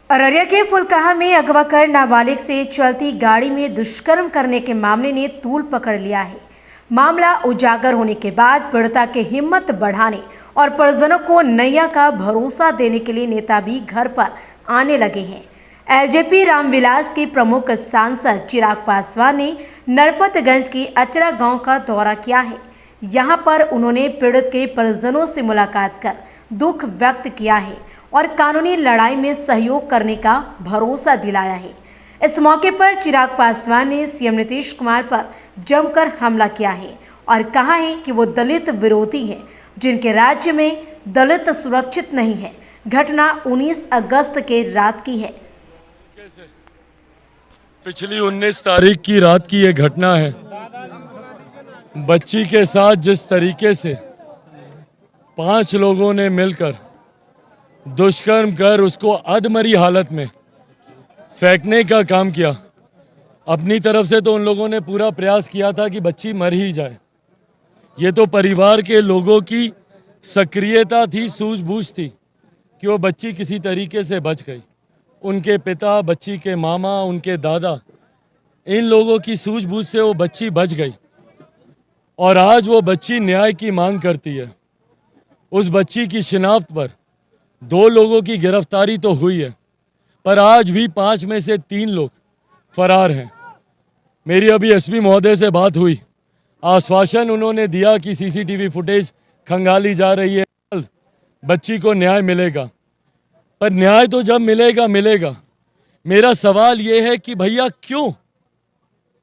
अररिया के फुलकाहा में अगवा कर नाबालिग से चलती गाड़ी में दुष्कर्म करने के मामले ने तूल पकड़ लिया है। मामला उजागर होने के बाद पीड़िता की हिम्मत बढ़ाने और परिजनों को नैया का भरोसा देने के लिए नेता भी घर पर आने लगे हैं। एलजेपी रामविलास के प्रमुख सांसद चिराग पासवान ने नरपतगंज के अचरा गांव का दौरा किया है। यहां पर उन्होंने पीड़ित के परिजनों से मुलाकात कर दुख व्यक्त किया है और कानूनी लड़ाई में सहयोग करने का भरोसा दिलाया है। इस मौके पर चिराग पासवान ने सीएम नीतीश कुमार पर जमकर हमला किया है और कहा है कि वो दलित विरोधी हैं, जिनके राज्य में दलित सुरक्षित नहीं है। घटना 19 अगस्त के रात की है। पिछली 19 तारीख की रात की ये घटना है। बच्ची के साथ जिस तरीके से 5 लोगों ने मिलकर दुष्कर्म कर उसको अधमरी हालत में फेंकने का काम किया। अपनी तरफ से तो उन लोगों ने पूरा प्रयास किया था कि बच्ची मर ही जाए। ये तो परिवार के लोगों की सक्रियता थी, सूझबूझ थी कि वो बच्ची किसी तरीके से बच गई। उनके पिता, बच्ची के मामा, उनके दादा, इन लोगों की सूझबूझ से वो बच्ची बच गई और आज वो बच्ची न्याय की मांग करती है। उस बच्ची की शिनाख्त पर 2 लोगों की गिरफ्तारी तो हुई है, पर आज भी 5 में से 3 लोग फरार हैं। मेरी अभी एसपी महोदय से बात हुई, आश्वासन उन्होंने दिया कि सीसीटीवी फुटेज खंगाली जा रही है, बच्ची को न्याय मिलेगा। पर न्याय तो जब मिलेगा। मेरा सवाल ये है कि भैया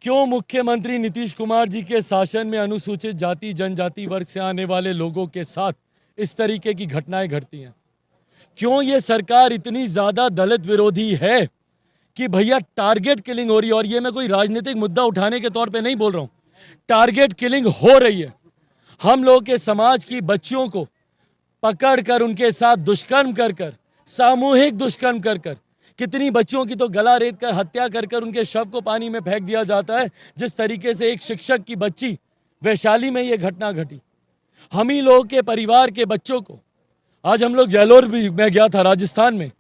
क्यों मुख्यमंत्री नीतीश कुमार जी के शासन में अनुसूचित जाति जनजाति वर्ग से आने वाले लोगों के साथ इस तरीके की घटनाएं घटती हैं? क्यों ये सरकार इतनी ज़्यादा दलित विरोधी है कि भैया टारगेट किलिंग हो रही है? और ये मैं कोई राजनीतिक मुद्दा उठाने के तौर पे नहीं बोल रहा हूँ, टारगेट किलिंग हो रही है। हम लोग के समाज की बच्चियों को पकड़कर उनके साथ दुष्कर्म कर सामूहिक दुष्कर्म कर कितनी बच्चियों की तो गला रेत कर हत्या कर उनके शव को पानी में फेंक दिया जाता है। जिस तरीके से एक शिक्षक की बच्ची वैशाली में ये घटना घटी, हम ही लोग के परिवार के बच्चों को, आज हम लोग जैलोर भी मैं गया था राजस्थान में,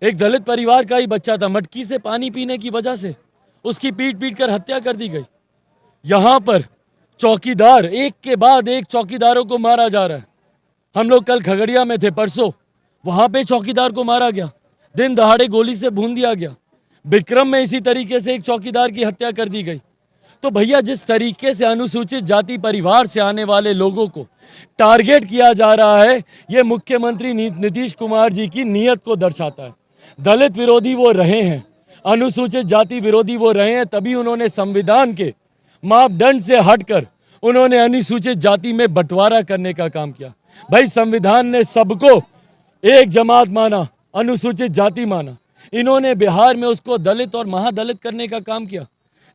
एक दलित परिवार का ही बच्चा था, मटकी से पानी पीने की वजह से उसकी पीट कर हत्या कर दी गई। यहाँ पर चौकीदार, एक के बाद एक चौकीदारों को मारा जा रहा है। हम लोग कल खगड़िया में थे, परसों वहाँ पे चौकीदार को मारा गया, दिन दहाड़े गोली से भून दिया गया। विक्रम में इसी तरीके से एक चौकीदार की हत्या कर दी गई। तो भैया जिस तरीके से अनुसूचित जाति परिवार से आने वाले लोगों को टारगेट किया जा रहा है, ये मुख्यमंत्री नीतीश कुमार जी की नीयत को दर्शाता है। दलित विरोधी वो रहे हैं, अनुसूचित जाति विरोधी वो रहे हैं, तभी उन्होंने संविधान के मापदंड से हटकर उन्होंने अनुसूचित जाति में बंटवारा करने का काम किया। भाई संविधान ने सबको एक जमात माना, अनुसूचित जाति माना। इन्होंने बिहार में उसको दलित और महादलित करने का काम किया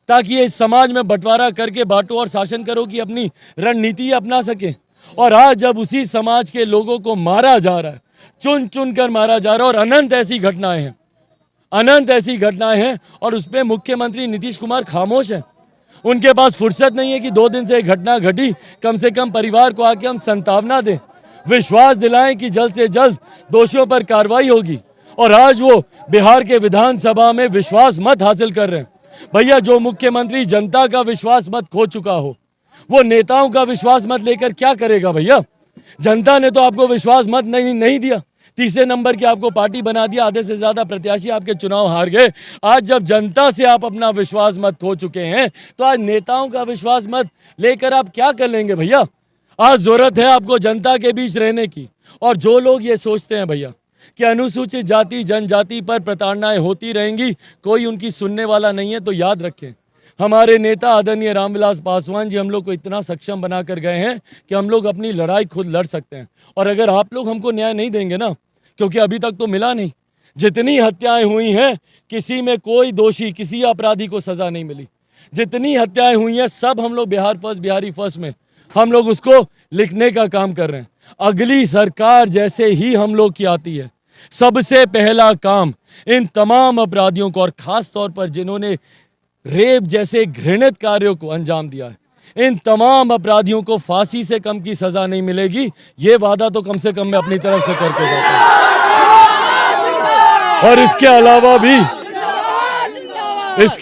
ताकि ये इस समाज में बंटवारा करके बांटो और शासन करो की अपनी रणनीति अपना सके। और आज जब उसी समाज के लोगों को मारा जा रहा है, चुन कर मारा जा रहा है, और अनंत ऐसी घटनाएं हैं और उस पर मुख्यमंत्री नीतीश कुमार खामोश है। उनके पास फुर्सत नहीं है कि 2 दिन से एक घटना घटी, कम से कम परिवार को आके हम सांत्वना दें, विश्वास दिलाएं कि जल्द से जल्द दोषियों पर कार्रवाई होगी। और आज वो बिहार के विधानसभा में विश्वास मत हासिल कर रहे हैं। भैया जो मुख्यमंत्री जनता का विश्वास मत खो चुका हो, वो नेताओं का विश्वास मत लेकर क्या करेगा? भैया जनता ने तो आपको विश्वास मत नहीं दिया, तीसरे नंबर की आपको पार्टी बना दिया, आधे से ज्यादा प्रत्याशी आपके चुनाव हार गए। आज जब जनता से आप अपना विश्वास मत खो चुके हैं, तो आज नेताओं का विश्वास मत लेकर आप क्या कर लेंगे? भैया आज जरूरत है आपको जनता के बीच रहने की। और जो लोग ये सोचते हैं भैया कि अनुसूचित जाति जनजाति पर प्रताड़नाएं होती रहेंगी, कोई उनकी सुनने वाला नहीं है, तो याद रखें, हमारे नेता आदरणीय रामविलास पासवान जी हम लोग को इतना सक्षम बना कर गए हैं कि हम लोग अपनी लड़ाई खुद लड़ सकते हैं। और अगर आप लोग हमको न्याय नहीं देंगे ना, क्योंकि अभी तक तो मिला नहीं, जितनी हत्याएं हुई हैं किसी में कोई दोषी, किसी अपराधी को सजा नहीं मिली। जितनी हत्याएं हुई हैं सब हम लोग बिहारी फर्स्ट में हम लोग उसको लिखने का काम कर रहे हैं। अगली सरकार जैसे ही हम लोग की आती है, सबसे पहला काम इन तमाम अपराधियों को, और खास तौर पर जिन्होंने रेप जैसे घृणित कार्यों को अंजाम दिया है, इन तमाम अपराधियों को फांसी से कम की सजा नहीं मिलेगी। ये वादा तो कम से कम मैं अपनी तरफ से करके जाता हूं। और इसके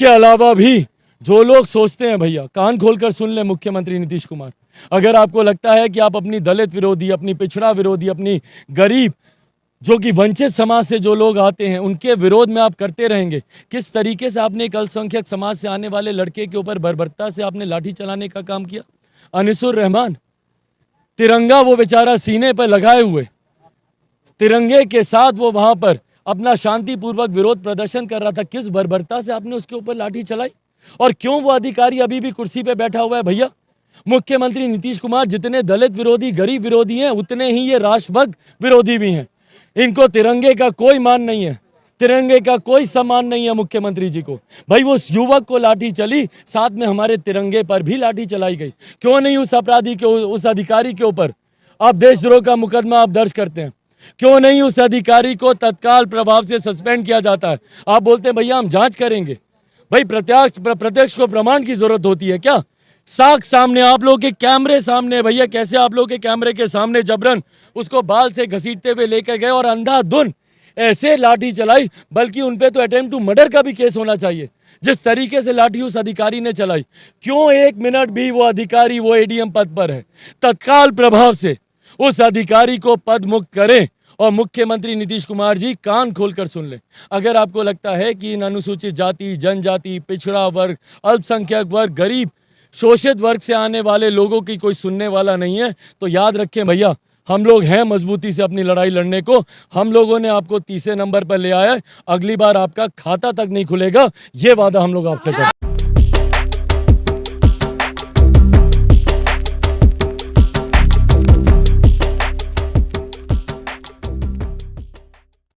अलावा भी जो लोग सोचते हैं, भैया कान खोलकर सुन ले मुख्यमंत्री नीतीश कुमार, अगर आपको लगता है कि आप अपनी दलित विरोधी, अपनी पिछड़ा विरोधी, अपनी गरीब जो कि वंचित समाज से जो लोग आते हैं उनके विरोध में आप करते रहेंगे, किस तरीके से आपने एक अल्पसंख्यक समाज से आने वाले लड़के के ऊपर बर्बरता से आपने लाठी चलाने का काम किया। अनिसुर रहमान तिरंगा वो बेचारा सीने पर लगाए हुए, तिरंगे के साथ वो वहां पर अपना शांतिपूर्वक विरोध प्रदर्शन कर रहा था, किस बर्बरता से आपने उसके ऊपर लाठी चलाई? और क्यों वो अधिकारी अभी भी कुर्सी पे बैठा हुआ है? भैया मुख्यमंत्री नीतीश कुमार जितने दलित विरोधी, गरीब विरोधी हैं, उतने ही ये राष्ट्रभक्त विरोधी भी हैं। इनको तिरंगे का कोई मान नहीं है, तिरंगे का कोई सम्मान नहीं है मुख्यमंत्री जी को। भाई वो युवक को लाठी चली, साथ में हमारे तिरंगे पर भी लाठी चलाई गई। क्यों नहीं उस अपराधी के, उस अधिकारी के ऊपर आप देशद्रोह का मुकदमा आप दर्ज करते हैं? क्यों नहीं उस अधिकारी को तत्काल प्रभाव से सस्पेंड किया जाता है? आप बोलते हैं भैया हम जांच करेंगे। भाई प्रत्यक्ष को प्रमाण की जरूरत होती है क्या? साक्ष्य सामने, आप लोगों के कैमरे सामने, भैया कैसे आप लोगों के कैमरे के सामने जबरन उसको बाल से घसीटते हुए लेकर गए और अंधाधुंध ऐसे लाठी चलाई, बल्कि उनपे तो अटेम्प्ट टू मर्डर का भी केस होना चाहिए। जिस तरीके से लाठी उस अधिकारी ने चलाई, क्यों एक मिनट भी वो अधिकारी वो एडीएम पद पर है? तत्काल प्रभाव से उस अधिकारी को पद मुक्त करें और मुख्यमंत्री नीतीश कुमार जी कान खोलकर सुन लें। अगर आपको लगता है कि इन अनुसूचित जाति, जनजाति, पिछड़ा वर्ग, अल्पसंख्यक वर्ग, गरीब शोषित वर्ग से आने वाले लोगों की कोई सुनने वाला नहीं है, तो याद रखें भैया, हम लोग हैं मजबूती से अपनी लड़ाई लड़ने को। हम लोगों ने आपको तीसरे नंबर पर ले आया है, अगली बार आपका खाता तक नहीं खुलेगा, ये वादा हम लोग आपसे करते हैं।